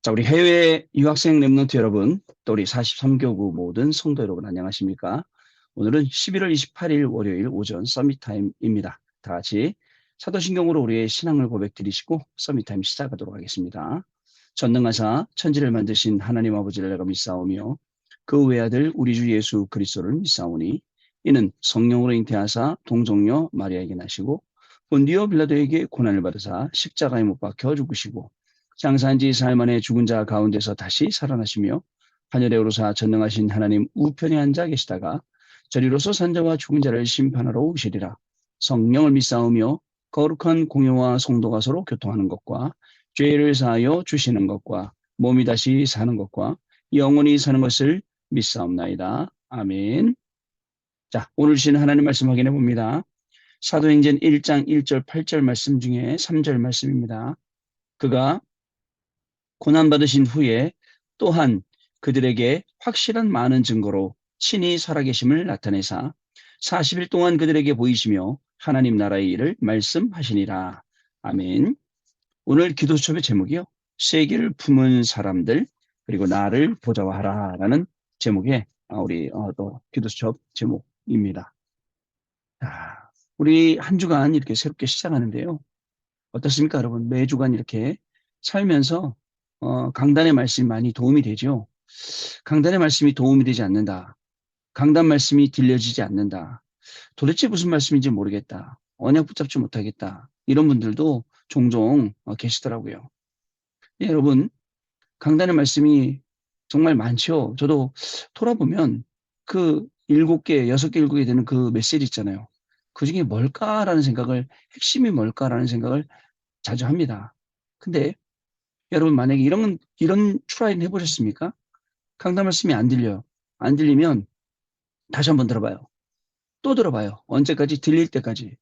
자, 우리 해외 유학생 랩런트 여러분, 또 우리 43교구 모든 성도 여러분 안녕하십니까? 오늘은 11월 28일 월요일 오전 서밋타임입니다. 다 같이 사도신경으로 우리의 신앙을 고백드리시고 서밋타임 시작하도록 하겠습니다. 전능하사 천지를 만드신 하나님 아버지를 내가 믿사오며 그 외아들 우리 주 예수 그리스도를 믿사오니 이는 성령으로 잉태하사 동정녀 마리아에게 나시고 본디오 빌라도에게 고난을 받으사 십자가에 못 박혀 죽으시고 장사한 지 사흘 만에 죽은 자 가운데서 다시 살아나시며 하늘에 오르사 전능하신 하나님 우편에 앉아 계시다가 저리로서 산자와 죽은 자를 심판하러 오시리라. 성령을 믿사오며 거룩한 공예와 성도가 서로 교통하는 것과 죄를 사하여 주시는 것과 몸이 다시 사는 것과 영원히 사는 것을 믿사옵나이다. 아멘. 자, 오늘 주신 하나님 말씀 확인해 봅니다. 사도행전 1장 1절 8절 말씀 중에 3절 말씀입니다. 그가 고난받으신 후에 또한 그들에게 확실한 많은 증거로 친히 살아계심을 나타내사 40일 동안 그들에게 보이시며 하나님 나라의 일을 말씀하시니라. 아멘. 오늘 기도 수첩의 제목이요. 세계를 품은 사람들 그리고 나를 보좌화하라라는 제목의 우리 또 기도 수첩 제목입니다. 자, 우리 한 주간 이렇게 새롭게 시작하는데요. 어떻습니까, 여러분? 매주간 이렇게 살면서 강단의 말씀이 많이 도움이 되죠. 강단의 말씀이 도움이 되지 않는다. 강단 말씀이 들려지지 않는다. 도대체 무슨 말씀인지 모르겠다. 언약 붙잡지 못하겠다. 이런 분들도 종종 계시더라고요. 예, 여러분, 강단의 말씀이 정말 많죠. 저도 돌아보면 그 7개, 6개, 7개 되는 그 메시지 있잖아요. 그 중에 뭘까라는 생각을, 핵심이 뭘까라는 생각을 자주 합니다. 근데 여러분 만약에 이런 트라이는 해보셨습니까? 강단 말씀이 안 들려요. 안 들리면 다시 한번 들어봐요. 또 들어봐요. 언제까지? 들릴 때까지.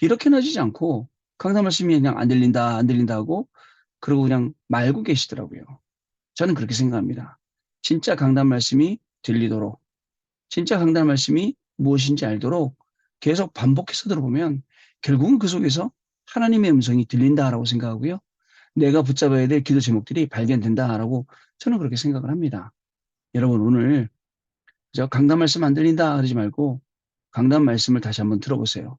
이렇게는 하지 않고 강단 말씀이 그냥 안 들린다, 안 들린다 하고 그러고 그냥 말고 계시더라고요. 저는 그렇게 생각합니다. 진짜 강단 말씀이 들리도록, 진짜 강단 말씀이 무엇인지 알도록 계속 반복해서 들어보면 결국은 그 속에서 하나님의 음성이 들린다라고 생각하고요. 내가 붙잡아야 될 기도 제목들이 발견된다라고 저는 그렇게 생각을 합니다. 여러분 오늘 저 강단 말씀 안 들린다 그러지 말고 강단 말씀을 다시 한번 들어보세요.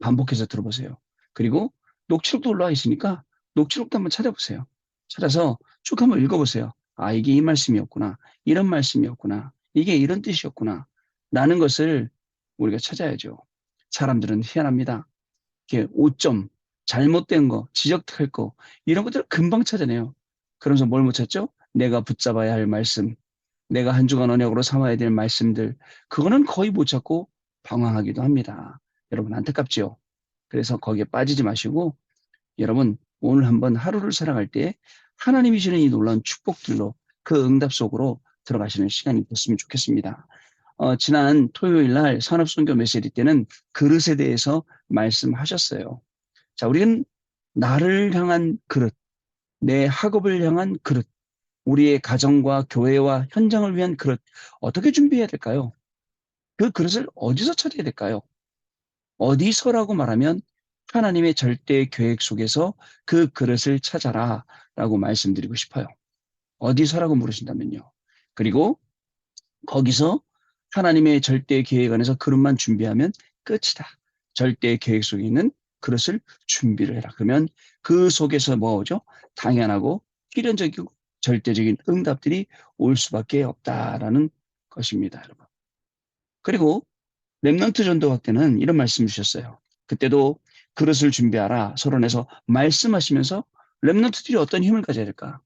반복해서 들어보세요. 그리고 녹취록도 올라와 있으니까 녹취록도 한번 찾아보세요. 찾아서 쭉 한번 읽어보세요. 아, 이게 이 말씀이었구나. 이런 말씀이었구나. 이게 이런 뜻이었구나. 라는 것을 우리가 찾아야죠. 사람들은 희한합니다. 이렇게 오점, 잘못된 거, 지적할 거, 이런 것들을 금방 찾아내요. 그러면서 뭘 못 찾죠? 내가 붙잡아야 할 말씀, 내가 한 주간 언약으로 삼아야 될 말씀들, 그거는 거의 못 찾고 방황하기도 합니다. 여러분 안타깝지요? 그래서 거기에 빠지지 마시고 여러분 오늘 한번 하루를 살아갈 때 하나님이 주는 이 놀라운 축복들로 그 응답 속으로 들어가시는 시간이 됐으면 좋겠습니다. 지난 토요일 날 산업선교 메시지 때는 그릇에 대해서 말씀하셨어요. 자, 우리는 나를 향한 그릇, 내 학업을 향한 그릇, 우리의 가정과 교회와 현장을 위한 그릇, 어떻게 준비해야 될까요? 그 그릇을 어디서 찾아야 될까요? 어디서라고 말하면 하나님의 절대 계획 속에서 그 그릇을 찾아라 라고 말씀드리고 싶어요. 어디서라고 물으신다면요. 그리고 거기서 하나님의 절대 계획 안에서 그릇만 준비하면 끝이다. 절대 계획 속에 있는 그릇을 준비를 해라. 그러면 그 속에서 뭐 오죠? 당연하고 필연적이고 절대적인 응답들이 올 수밖에 없다라는 것입니다, 여러분. 그리고 렘넌트 전도학 때는 이런 말씀 주셨어요. 그때도 그릇을 준비하라. 서론에서 말씀하시면서 렘넌트들이 어떤 힘을 가져야 될까?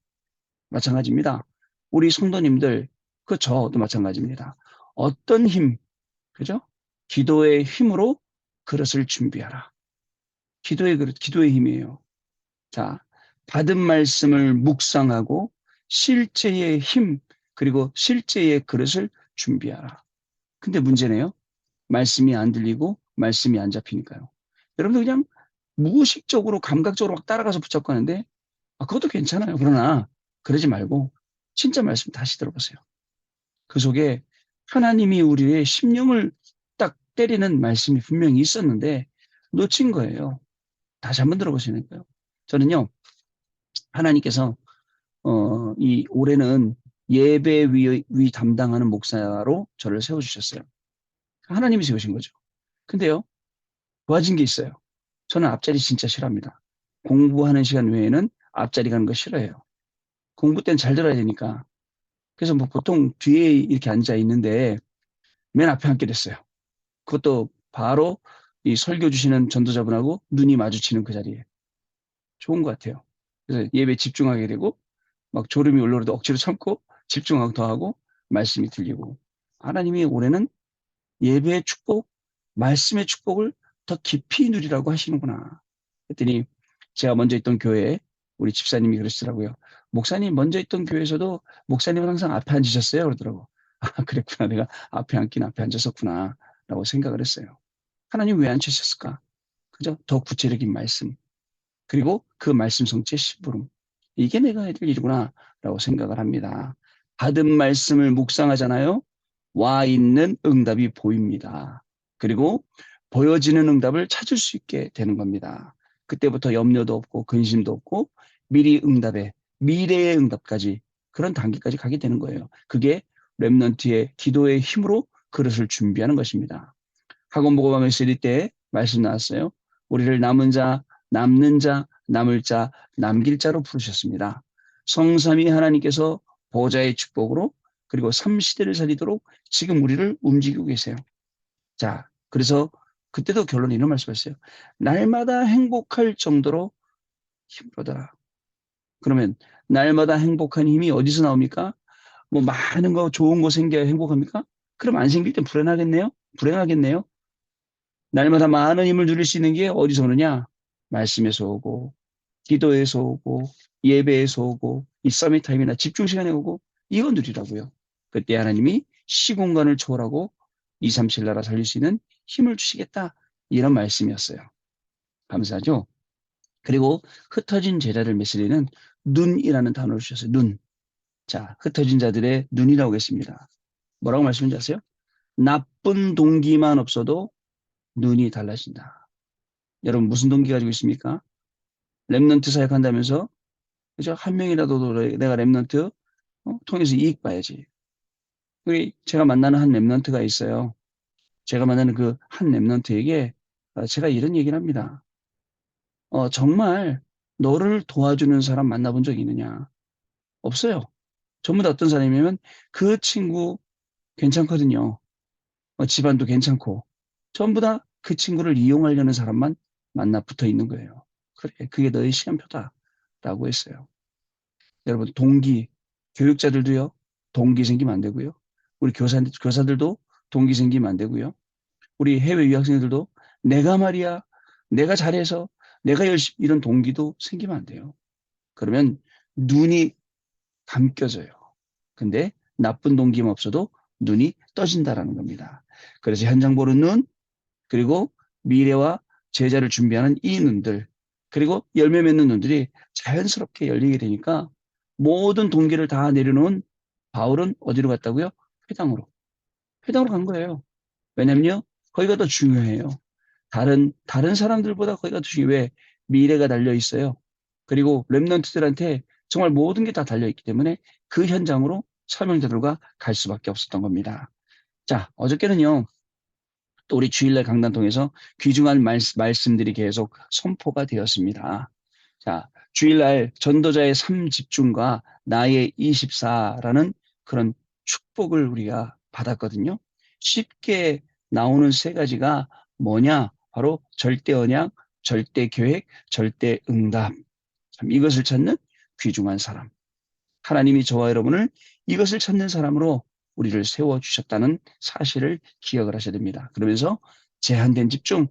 마찬가지입니다. 우리 성도님들, 그 저도 마찬가지입니다. 어떤 힘, 그죠? 기도의 힘으로 그릇을 준비하라. 기도의 그릇, 기도의 힘이에요. 자, 받은 말씀을 묵상하고 실제의 힘, 그리고 실제의 그릇을 준비하라. 근데 문제네요. 말씀이 안 들리고 말씀이 안 잡히니까요. 여러분들 그냥 무의식적으로 감각적으로 막 따라가서 붙잡고 하는데 그것도 괜찮아요. 그러나 그러지 말고 진짜 말씀 다시 들어보세요. 그 속에 하나님이 우리의 심령을 딱 때리는 말씀이 분명히 있었는데 놓친 거예요. 다시 한번 들어보시는 거예요. 저는요. 하나님께서 이 올해는 예배 위 담당하는 목사로 저를 세워주셨어요. 하나님이 세우신 거죠. 근데요, 좋아진 게 있어요. 저는 앞자리 진짜 싫어합니다. 공부하는 시간 외에는 앞자리 가는 거 싫어해요. 공부 때는 잘 들어야 되니까. 그래서 뭐 보통 뒤에 이렇게 앉아 있는데 맨 앞에 앉게 됐어요. 그것도 바로 이 설교 주시는 전도자분하고 눈이 마주치는 그 자리에. 좋은 것 같아요. 그래서 예배 집중하게 되고 막 졸음이 올라오도 억지로 참고 집중하고 더 하고 말씀이 들리고 하나님이 올해는 예배의 축복, 말씀의 축복을 더 깊이 누리라고 하시는구나. 그랬더니 제가 먼저 있던 교회에 우리 집사님이 그러시더라고요. 목사님 먼저 있던 교회에서도 목사님은 항상 앞에 앉으셨어요? 그러더라고. 아, 그랬구나. 내가 앞에 앉긴 앞에 앉았었구나. 라고 생각을 했어요. 하나님 왜 앉으셨을까? 그죠? 더 구체적인 말씀. 그리고 그 말씀 성취의 심부름. 이게 내가 해야 될 일이구나. 라고 생각을 합니다. 받은 말씀을 묵상하잖아요. 와 있는 응답이 보입니다. 그리고 보여지는 응답을 찾을 수 있게 되는 겁니다. 그때부터 염려도 없고 근심도 없고 미리 응답에 미래의 응답까지 그런 단계까지 가게 되는 거예요. 그게 렘넌트의 기도의 힘으로 그릇을 준비하는 것입니다. 학원보고방 메시지 때 말씀 나왔어요. 우리를 남은 자, 남는 자, 남을 자, 남길 자로 부르셨습니다. 성삼위 하나님께서 보좌의 축복으로 그리고 삼시대를 살리도록 지금 우리를 움직이고 계세요. 자, 그래서 그때도 결론이 이런 말씀했어요. 날마다 행복할 정도로 힘들어더라. 그러면 날마다 행복한 힘이 어디서 나옵니까? 뭐 많은 거 좋은 거 생겨야 행복합니까? 그럼 안 생길 땐 불안하겠네요? 불행하겠네요? 날마다 많은 힘을 누릴 수 있는 게 어디서 오느냐? 말씀에서 오고, 기도에서 오고, 예배에서 오고, 이 서밋 타임이나 집중 시간에 오고, 이거 누리라고요. 그때 하나님이 시공간을 초월하고 2, 3, 7 나라 살릴 수 있는 힘을 주시겠다. 이런 말씀이었어요. 감사하죠? 그리고 흩어진 제자들 메시지는 눈이라는 단어를 주셨어요. 눈. 자, 흩어진 자들의 눈이라고 했습니다. 뭐라고 말씀인지 아세요? 나쁜 동기만 없어도 눈이 달라진다. 여러분 무슨 동기 가지고 있습니까? 랩넌트 사역한다면서 그죠? 한 명이라도 내가 랩넌트 통해서 이익 봐야지. 우리 제가 만나는 한 랩넌트가 있어요. 제가 만나는 그 한 랩넌트에게 제가 이런 얘기를 합니다. 정말 너를 도와주는 사람 만나본 적 있느냐? 없어요. 전부 다 어떤 사람이냐면 그 친구 괜찮거든요. 집안도 괜찮고 전부 다 그 친구를 이용하려는 사람만 만나 붙어 있는 거예요. 그래, 그게 너의 시간표다. 라고 했어요. 여러분, 동기, 교육자들도요, 동기 생기면 안 되고요. 우리 교사들도 동기 생기면 안 되고요. 우리 해외 유학생들도 내가 말이야, 내가 잘해서, 내가 열심히, 이런 동기도 생기면 안 돼요. 그러면 눈이 감겨져요. 근데 나쁜 동기만 없어도 눈이 떠진다라는 겁니다. 그래서 현장 보는 눈, 그리고 미래와 제자를 준비하는 이 눈들, 그리고 열매 맺는 눈들이 자연스럽게 열리게 되니까 모든 동기를 다 내려놓은 바울은 어디로 갔다고요? 회당으로. 회당으로 간 거예요. 왜냐면요, 거기가 더 중요해요. 다른 사람들보다 거기가 더 중요해요. 왜? 미래가 달려 있어요. 그리고 랩런트들한테 정말 모든 게 다 달려 있기 때문에 그 현장으로 사명자들과 갈 수밖에 없었던 겁니다. 자, 어저께는요, 또 우리 주일날 강단 통해서 귀중한 말씀들이 계속 선포가 되었습니다. 자, 주일날 전도자의 삶 집중과 나의 24라는 그런 축복을 우리가 받았거든요. 쉽게 나오는 세 가지가 뭐냐? 바로 절대 언약, 절대 계획, 절대 응답. 참 이것을 찾는 귀중한 사람. 하나님이 저와 여러분을 이것을 찾는 사람으로 우리를 세워주셨다는 사실을 기억을 하셔야 됩니다. 그러면서 제한된 집중,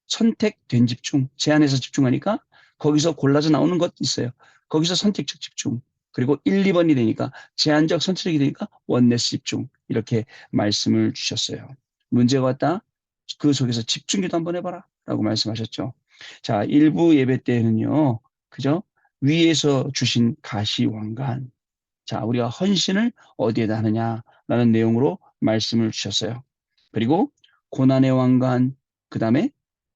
선택된 집중, 제한해서 집중하니까 거기서 골라서 나오는 것 있어요. 거기서 선택적 집중. 그리고 1, 2번이 되니까 제한적 선택이 되니까 원네스 집중. 이렇게 말씀을 주셨어요. 문제가 왔다. 그 속에서 집중기도 한번 해봐라. 라고 말씀하셨죠. 자, 일부 예배 때는요. 그죠? 위에서 주신 가시왕관. 자, 우리가 헌신을 어디에다 하느냐라는 내용으로 말씀을 주셨어요. 그리고 고난의 왕관, 그 다음에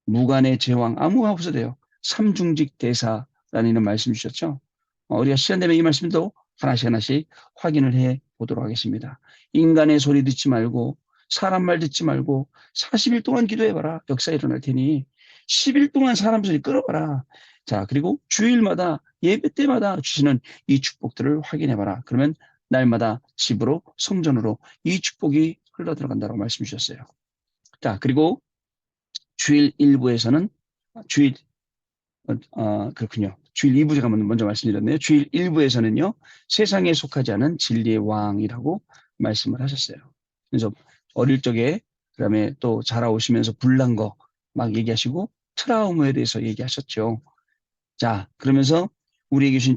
무관의 제왕, 아무거나 없어도 돼요. 삼중직 대사라는 이런 말씀 주셨죠. 우리가 시간 되면 이 말씀도 하나씩 하나씩 확인을 해 보도록 하겠습니다. 인간의 소리 듣지 말고 사람 말 듣지 말고 40일 동안 기도해봐라. 역사 일어날 테니 10일 동안 사람 소리 끌어봐라. 자, 그리고 주일마다 예배 때마다 주시는 이 축복들을 확인해봐라. 그러면 날마다 집으로 성전으로 이 축복이 흘러 들어간다고 말씀 주셨어요. 자, 그리고 주일 1부에서는 주일 그렇군요. 주일 2부 제가 먼저 말씀드렸네요. 주일 1부에서는요. 세상에 속하지 않은 진리의 왕이라고 말씀을 하셨어요. 그래서 어릴 적에 그다음에 또 자라오시면서 불난 거 막 얘기하시고 트라우마에 대해서 얘기하셨죠. 자, 그러면서 우리에게 주신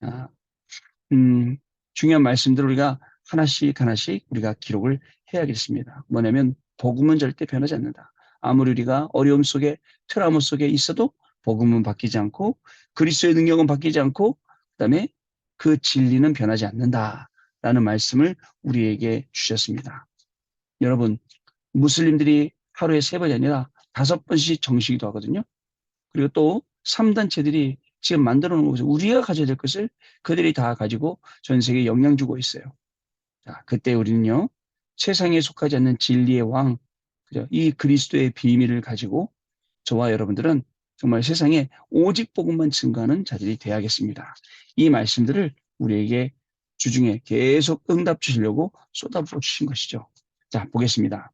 아, 중요한 말씀들을 우리가 하나씩 하나씩 우리가 기록을 해야겠습니다. 뭐냐면 복음은 절대 변하지 않는다. 아무리 우리가 어려움 속에 트라우마 속에 있어도 복음은 바뀌지 않고 그리스도의 능력은 바뀌지 않고 그다음에 그 진리는 변하지 않는다라는 말씀을 우리에게 주셨습니다. 여러분, 무슬림들이 하루에 3번이 아니라 5번씩 정시기도 하거든요. 그리고 또 3단체들이 지금 만들어 놓은 것을 우리가 가져야 될 것을 그들이 다 가지고 전 세계에 영향 주고 있어요. 자, 그때 우리는요, 세상에 속하지 않는 진리의 왕, 그죠? 이 그리스도의 비밀을 가지고 저와 여러분들은 정말 세상에 오직 복음만 증거하는 자들이 되어야겠습니다. 이 말씀들을 우리에게 주중에 계속 응답 주시려고 쏟아부어 주신 것이죠. 자, 보겠습니다.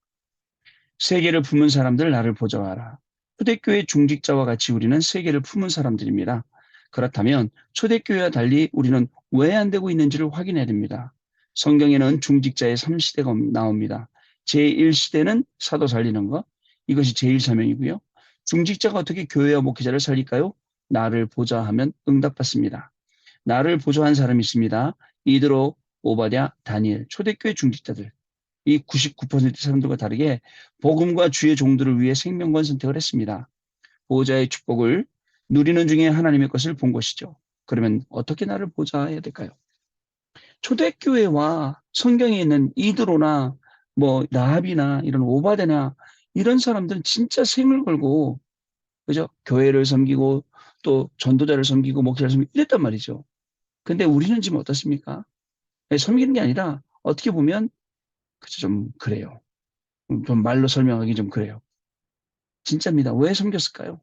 세계를 품은 사람들 나를 보좌하라. 초대교회 중직자와 같이 우리는 세계를 품은 사람들입니다. 그렇다면 초대교회와 달리 우리는 왜 안 되고 있는지를 확인해야 됩니다. 성경에는 중직자의 3시대가 나옵니다. 제1시대는 사도 살리는 것, 이것이 제1사명이고요. 중직자가 어떻게 교회와 목회자를 살릴까요? 나를 보좌하면 응답받습니다. 나를 보좌한 사람이 있습니다. 이드로, 오바댜, 다니엘, 초대교회 중직자들. 이 99% 사람들과 다르게 복음과 주의 종들을 위해 생명권 선택을 했습니다. 보호자의 축복을 누리는 중에 하나님의 것을 본 것이죠. 그러면 어떻게 나를 보좌해야 될까요? 초대교회와 성경에 있는 이드로나 뭐 라합이나 이런 오바데나 이런 사람들은 진짜 생을 걸고 그죠? 교회를 섬기고 또 전도자를 섬기고 목사를 섬기고 이랬단 말이죠. 근데 우리는 지금 어떻습니까? 섬기는 게 아니라 어떻게 보면 그죠? 좀 그래요. 좀 말로 설명하기 좀 그래요. 진짜입니다. 왜 섬겼을까요?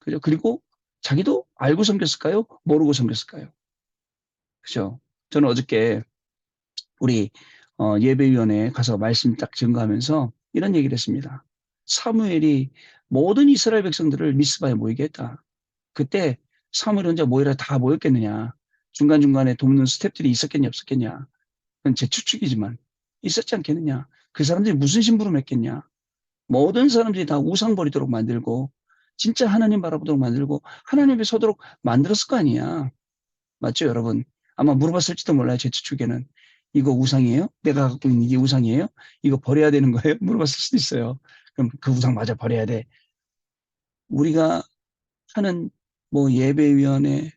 그죠? 그리고 자기도 알고 섬겼을까요? 모르고 섬겼을까요? 그죠? 저는 어저께 우리 예배위원회에 가서 말씀 딱 증거하면서 이런 얘기를 했습니다. 사무엘이 모든 이스라엘 백성들을 미스바에 모이게 했다. 그때 사무엘 혼자 모이라 다 모였겠느냐? 중간중간에 돕는 스태프들이 있었겠냐 없었겠냐? 그건 제 추측이지만 있었지 않겠느냐? 그 사람들이 무슨 심부름 했겠냐? 모든 사람들이 다 우상 버리도록 만들고 진짜 하나님 바라보도록 만들고 하나님 앞에 서도록 만들었을 거 아니야. 맞죠, 여러분? 아마 물어봤을지도 몰라요, 제 추측에는. 이거 우상이에요? 내가 갖고 있는 이게 우상이에요? 이거 버려야 되는 거예요? 물어봤을 수도 있어요. 그럼 그 우상 맞아, 버려야 돼. 우리가 하는 뭐 예배위원회,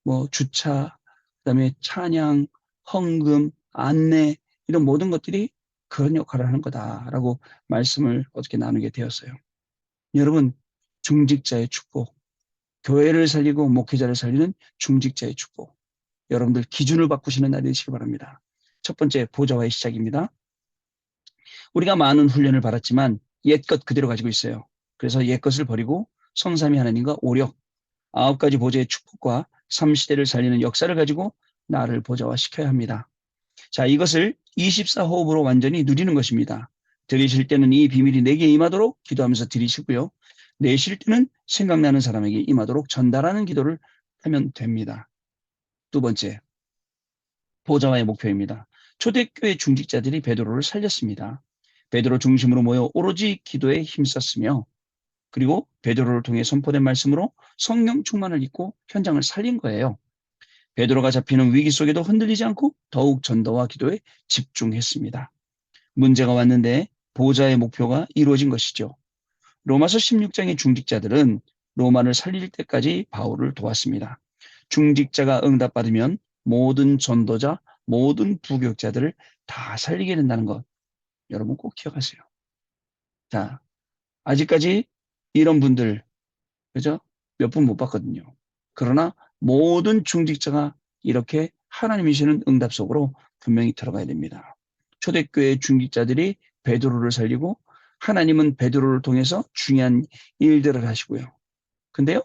뭐 주차, 그다음에 찬양, 헌금, 안내 이런 모든 것들이 그런 역할을 하는 거다라고 말씀을 어떻게 나누게 되었어요. 여러분, 중직자의 축복, 교회를 살리고 목회자를 살리는 중직자의 축복. 여러분들 기준을 바꾸시는 날이 되시기 바랍니다. 첫 번째, 보좌와의 시작입니다. 우리가 많은 훈련을 받았지만 옛것 그대로 가지고 있어요. 그래서 옛것을 버리고 성삼위 하나님과 오력, 9가지 보좌의 축복과 3시대를 살리는 역사를 가지고 나를 보좌화시켜야 합니다. 자, 이것을 24호흡으로 완전히 누리는 것입니다. 들이실 때는 이 비밀이 내게 임하도록 기도하면서 들이시고요. 내쉴 때는 생각나는 사람에게 임하도록 전달하는 기도를 하면 됩니다. 두 번째, 보좌와의 목표입니다. 초대교회 중직자들이 베드로를 살렸습니다. 베드로 중심으로 모여 오로지 기도에 힘썼으며 그리고 베드로를 통해 선포된 말씀으로 성령 충만을 입고 현장을 살린 거예요. 베드로가 잡히는 위기 속에도 흔들리지 않고 더욱 전도와 기도에 집중했습니다. 문제가 왔는데 보좌의 목표가 이루어진 것이죠. 로마서 16장의 중직자들은 로마를 살릴 때까지 바울을 도왔습니다. 중직자가 응답받으면 모든 전도자, 모든 부교육자들을 다 살리게 된다는 것 여러분 꼭 기억하세요. 자, 아직까지 이런 분들 그죠? 몇 분 못 봤거든요. 그러나 모든 중직자가 이렇게 하나님이 주시는 응답 속으로 분명히 들어가야 됩니다. 초대교회 중직자들이 베드로를 살리고 하나님은 베드로를 통해서 중요한 일들을 하시고요. 근데요,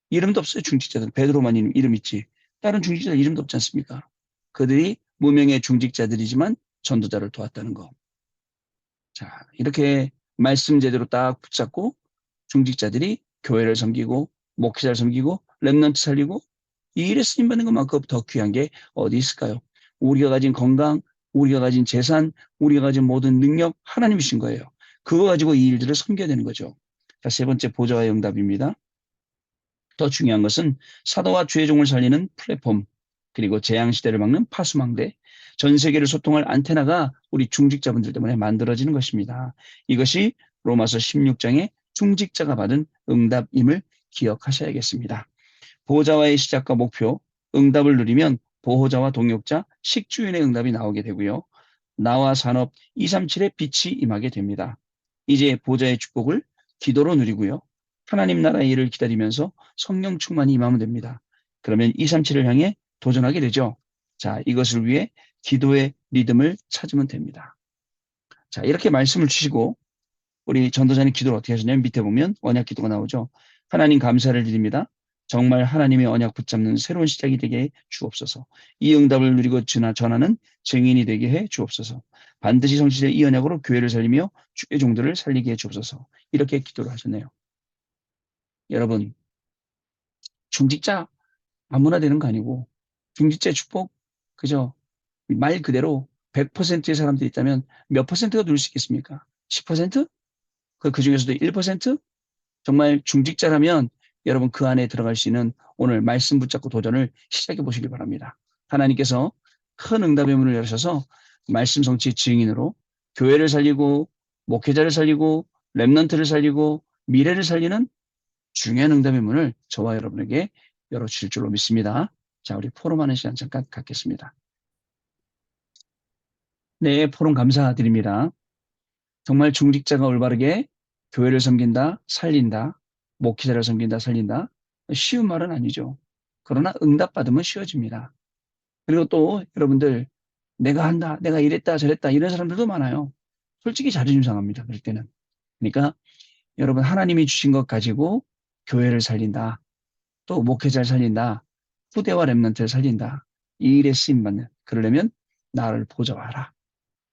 이름도 없어요. 중직자들. 베드로만 이름 있지. 다른 중직자들 이름도 없지 않습니까? 그들이 무명의 중직자들이지만 전도자를 도왔다는 거. 자, 이렇게 말씀 제대로 딱 붙잡고 중직자들이 교회를 섬기고 목회자를 섬기고 렘넌트 살리고 이 일에 쓰임받는 것만큼 더 귀한 게 어디 있을까요? 우리가 가진 건강, 우리가 가진 재산, 우리가 가진 모든 능력 하나님이 주신 거예요. 그거 가지고 이 일들을 섬겨야 되는 거죠. 자, 세 번째 보좌와의 응답입니다. 더 중요한 것은 사도와 주의 종을 살리는 플랫폼, 그리고 재앙시대를 막는 파수망대, 전 세계를 소통할 안테나가 우리 중직자분들 때문에 만들어지는 것입니다. 이것이 로마서 16장의 중직자가 받은 응답임을 기억하셔야겠습니다. 보호자와의 시작과 목표, 응답을 누리면 보호자와 동역자, 식주인의 응답이 나오게 되고요. 나와 산업 237의 빛이 임하게 됩니다. 이제 보호자의 축복을 기도로 누리고요. 하나님 나라의 일을 기다리면서 성령 충만이 임하면 됩니다. 그러면 237을 향해 도전하게 되죠. 자, 이것을 위해 기도의 리듬을 찾으면 됩니다. 자, 이렇게 말씀을 주시고 우리 전도자님 기도를 어떻게 하시냐면 밑에 보면 언약 기도가 나오죠. 하나님 감사를 드립니다. 정말 하나님의 언약 붙잡는 새로운 시작이 되게 해 주옵소서. 이 응답을 누리고 전하는 증인이 되게 해 주옵소서. 반드시 성실의 이 언약으로 교회를 살리며 주의 종들을 살리게 해 주옵소서. 이렇게 기도를 하셨네요. 여러분, 중직자 아무나 되는 거 아니고 중직자의 축복 그저 말 그대로 100%의 사람들이 있다면 몇 퍼센트가 누릴 수 있겠습니까? 10%? 그 중에서도 1%? 정말 중직자라면 여러분 그 안에 들어갈 수 있는 오늘 말씀 붙잡고 도전을 시작해 보시기 바랍니다. 하나님께서 큰 응답의 문을 열으셔서 말씀 성취의 증인으로 교회를 살리고 목회자를 살리고 렘넌트를 살리고 미래를 살리는 중요한 응답의 문을 저와 여러분에게 열어주실 줄로 믿습니다. 자, 우리 포럼하는 시간 잠깐 갖겠습니다. 네, 포럼 감사드립니다. 정말 중직자가 올바르게 교회를 섬긴다, 살린다, 목회자를 섬긴다, 살린다. 쉬운 말은 아니죠. 그러나 응답받으면 쉬워집니다. 그리고 또 여러분들 내가 한다, 내가 이랬다, 저랬다 이런 사람들도 많아요. 솔직히 자존심 상합니다. 그럴 때는. 그러니까 여러분 하나님이 주신 것 가지고 교회를 살린다, 또 목회자를 살린다, 후대와 렘넌트를 살린다. 이 일에 쓰임받는. 그러려면 나를 보좌하라.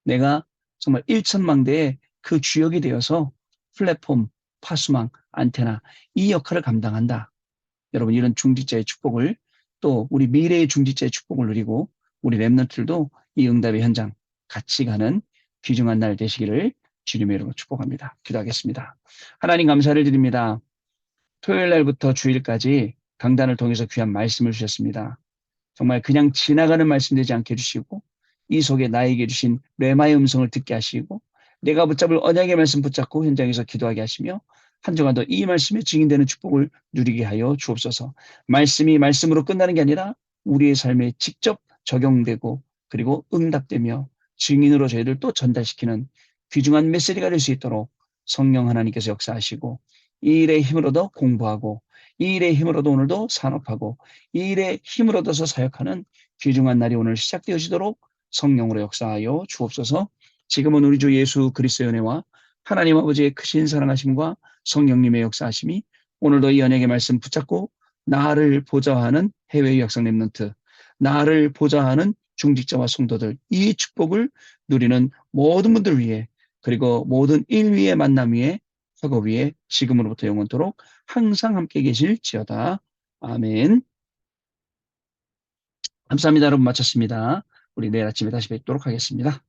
내가 정말 1천망대의 그 주역이 되어서 플랫폼, 파수망, 안테나 이 역할을 감당한다. 여러분 이런 중직자의 축복을 또 우리 미래의 중직자의 축복을 누리고 우리 랩런트들도 이 응답의 현장 같이 가는 귀중한 날 되시기를 주님의 이름으로 축복합니다. 기도하겠습니다. 하나님 감사를 드립니다. 토요일 날부터 주일까지 강단을 통해서 귀한 말씀을 주셨습니다. 정말 그냥 지나가는 말씀 되지 않게 해주시고 이 속에 나에게 주신 레마의 음성을 듣게 하시고 내가 붙잡을 언약의 말씀 붙잡고 현장에서 기도하게 하시며 한 주간도 이 말씀에 증인되는 축복을 누리게 하여 주옵소서. 말씀이 말씀으로 끝나는 게 아니라 우리의 삶에 직접 적용되고 그리고 응답되며 증인으로 저희를 또 전달시키는 귀중한 메시지가 될 수 있도록 성령 하나님께서 역사하시고 이 일의 힘으로도 공부하고 이 일의 힘으로도 오늘도 산업하고 이 일의 힘을 얻어서 사역하는 귀중한 날이 오늘 시작되어지도록 성령으로 역사하여 주옵소서. 지금은 우리 주 예수 그리스도의 은혜와 하나님 아버지의 크신 사랑하심과 성령님의 역사하심이 오늘도 이 언약의 말씀 붙잡고 나를 보좌하는 해외 유학생 랩런트, 나를 보좌하는 중직자와 성도들 이 축복을 누리는 모든 분들 위해 그리고 모든 일 위의 만남 위에 학업 위에 지금으로부터 영원토록 항상 함께 계실지어다. 아멘. 감사합니다. 여러분 마쳤습니다. 우리 내일 아침에 다시 뵙도록 하겠습니다.